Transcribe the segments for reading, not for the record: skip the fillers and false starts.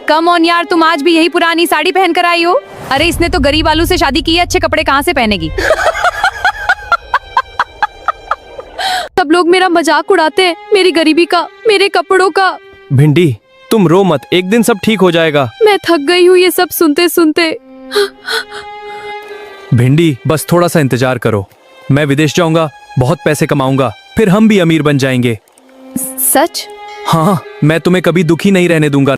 Come on यार, तुम आज भी यही पुरानी साड़ी पहन कर आई हो। अरे इसने तो गरीब आलू से शादी की है, अच्छे कपड़े कहाँ से पहनेगी। सब लोग मेरा मजाक उड़ाते हैं, मेरी गरीबी का, मेरे कपड़ों का। भिंडी तुम रो मत, एक दिन सब ठीक हो जाएगा। मैं थक गई हूँ ये सब सुनते सुनते। भिंडी बस थोड़ा सा इंतजार करो, मैं विदेश जाऊंगा, बहुत पैसे कमाऊंगा, फिर हम भी अमीर बन जाएंगे। सच? हाँ, मैं तुम्हें कभी दुखी नहीं रहने दूंगा।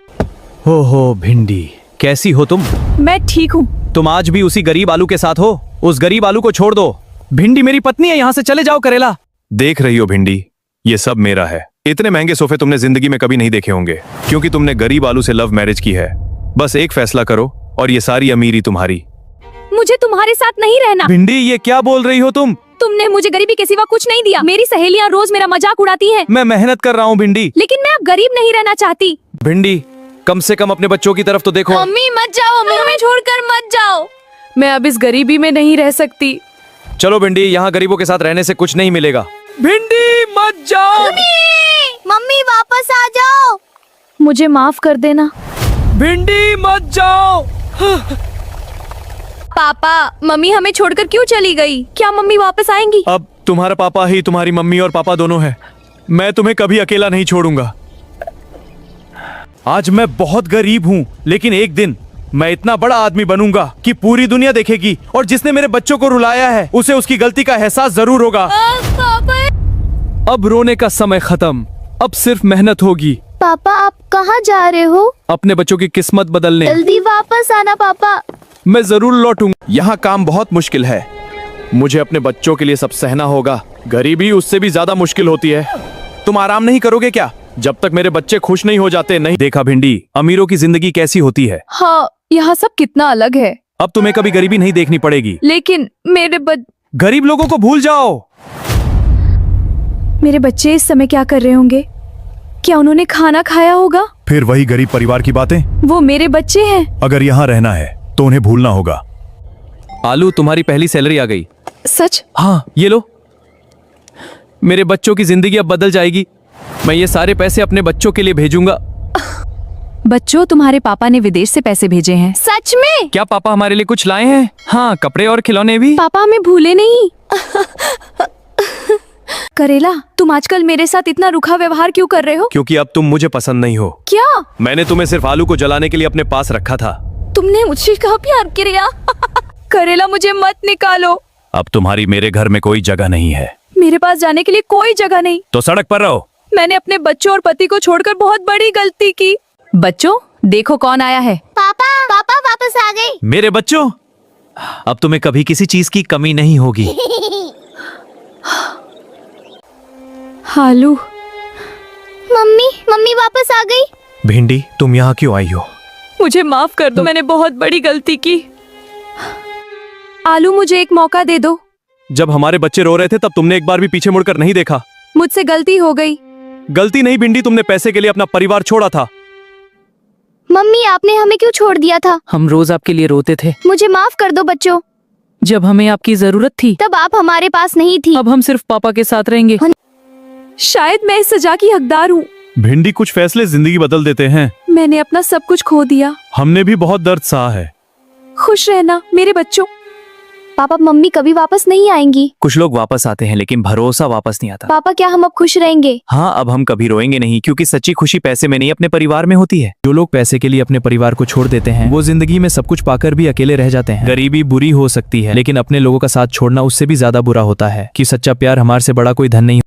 हो भिंडी, कैसी हो तुम? मैं ठीक हूँ। तुम आज भी उसी गरीब आलू के साथ हो? उस गरीब आलू को छोड़ दो। भिंडी मेरी पत्नी है, यहाँ से चले जाओ। करेला देख रही हो भिंडी, ये सब मेरा है। इतने महंगे सोफे तुमने जिंदगी में कभी नहीं देखे होंगे, क्योंकि तुमने गरीब आलू से लव मैरिज की है। बस एक फैसला करो और ये सारी अमीरी तुम्हारी। मुझे तुम्हारे साथ नहीं रहना। भिंडी ये क्या बोल रही हो तुम? तुमने मुझे गरीबी के सिवा कुछ नहीं दिया। मेरी सहेलियाँ रोज मेरा मजाक उड़ाती हैं। मैं मेहनत कर रहा हूँ भिंडी। लेकिन मैं अब गरीब नहीं रहना चाहती। भिंडी कम से कम अपने बच्चों की तरफ तो देखो। मम्मी मत जाओ, हमें छोड़कर मत जाओ। मैं अब इस गरीबी में नहीं रह सकती। चलो भिंडी, यहाँ गरीबों के साथ रहने से कुछ नहीं मिलेगा। भिंडी मत जाओ। मम्मी वापस आ जाओ। मुझे माफ कर देना। भिंडी मत जाओ। पापा मम्मी हमें छोड़कर क्यों चली गई? क्या मम्मी वापस आएंगी? अब तुम्हारा पापा ही तुम्हारी मम्मी और पापा दोनों है। मैं तुम्हें कभी अकेला नहीं छोड़ूंगा। आज मैं बहुत गरीब हूँ, लेकिन एक दिन मैं इतना बड़ा आदमी बनूंगा कि पूरी दुनिया देखेगी, और जिसने मेरे बच्चों को रुलाया है उसे उसकी गलती का एहसास जरूर होगा। अब रोने का समय खत्म, अब सिर्फ मेहनत होगी। पापा आप कहाँ जा रहे हो? अपने बच्चों की किस्मत बदलने। जल्दी वापस आना पापा। मैं जरूर लौटूंगा। यहाँ काम बहुत मुश्किल है, मुझे अपने बच्चों के लिए सब सहना होगा। गरीबी उससे भी ज्यादा मुश्किल होती है। तुम आराम नहीं करोगे क्या जब तक मेरे बच्चे खुश नहीं हो जाते? नहीं देखा भिंडी, अमीरों की जिंदगी कैसी होती है। हाँ, यहाँ सब कितना अलग है। अब तुम्हें कभी गरीबी नहीं देखनी पड़ेगी। लेकिन गरीब लोगों को भूल जाओ। मेरे बच्चे इस समय क्या कर रहे होंगे? क्या उन्होंने खाना खाया होगा? फिर वही गरीब परिवार की बातें। वो मेरे बच्चे हैं। अगर यहाँ रहना है तो उन्हें भूलना होगा। आलू तुम्हारी पहली सैलरी आ गई। सच? हाँ ये लो। मेरे बच्चों की जिंदगी अब बदल जाएगी। मैं ये सारे पैसे अपने बच्चों के लिए भेजूंगा। बच्चों तुम्हारे पापा ने विदेश से पैसे भेजे हैं। सच में? क्या पापा हमारे लिए कुछ लाए हैं? हाँ, कपड़े और खिलौने भी। पापा हमें भूले नहीं। करेला तुम आजकल मेरे साथ इतना रूखा व्यवहार क्यों कर रहे हो? क्योंकि अब तुम मुझे पसंद नहीं हो। क्या? मैंने तुम्हें सिर्फ आलू को जलाने के लिए अपने पास रखा था। तुमने मुझसे कहा प्यार किया? करेला मुझे मत निकालो। अब तुम्हारी मेरे घर में कोई जगह नहीं है। मेरे पास जाने के लिए कोई जगह नहीं। तो सड़क पर रहो। मैंने अपने बच्चों और पति को छोड़कर बहुत बड़ी गलती की। बच्चों देखो कौन आया है। पापा वापस आ गए। मेरे बच्चों, अब तुम्हें कभी किसी चीज की कमी नहीं होगी। आलू। मम्मी वापस आ गई। भिंडी तुम यहाँ क्यों आई हो? मुझे माफ कर दो, मैंने बहुत बड़ी गलती की। आलू मुझे एक मौका दे दो। जब हमारे बच्चे रो रहे थे तब तुमने एक बार भी पीछे मुड़कर नहीं देखा। मुझसे गलती हो गई। गलती नहीं भिंडी, तुमने पैसे के लिए अपना परिवार छोड़ा था। मम्मी आपने हमें क्यों छोड़ दिया था? हम रोज आपके लिए रोते थे। मुझे माफ कर दो बच्चों। जब हमें आपकी जरूरत थी तब आप हमारे पास नहीं थी। अब हम सिर्फ पापा के साथ रहेंगे। शायद मैं इस सजा की हकदार हूँ। भिंडी कुछ फैसले जिंदगी बदल देते हैं। मैंने अपना सब कुछ खो दिया। हमने भी बहुत दर्द सहा है। खुश रहना मेरे बच्चों। पापा मम्मी कभी वापस नहीं आएंगी। कुछ लोग वापस आते हैं लेकिन भरोसा वापस नहीं आता। पापा क्या हम अब खुश रहेंगे? हाँ, अब हम कभी रोएंगे नहीं, क्योंकि सच्ची खुशी पैसे में नहीं अपने परिवार में होती है। जो लोग पैसे के लिए अपने परिवार को छोड़ देते हैं वो जिंदगी में सब कुछ पाकर भी अकेले रह जाते हैं। गरीबी बुरी हो सकती है, लेकिन अपने लोगों का साथ छोड़ना उससे भी ज्यादा बुरा होता है। कि सच्चा प्यार हमारे से बड़ा कोई धन नहीं।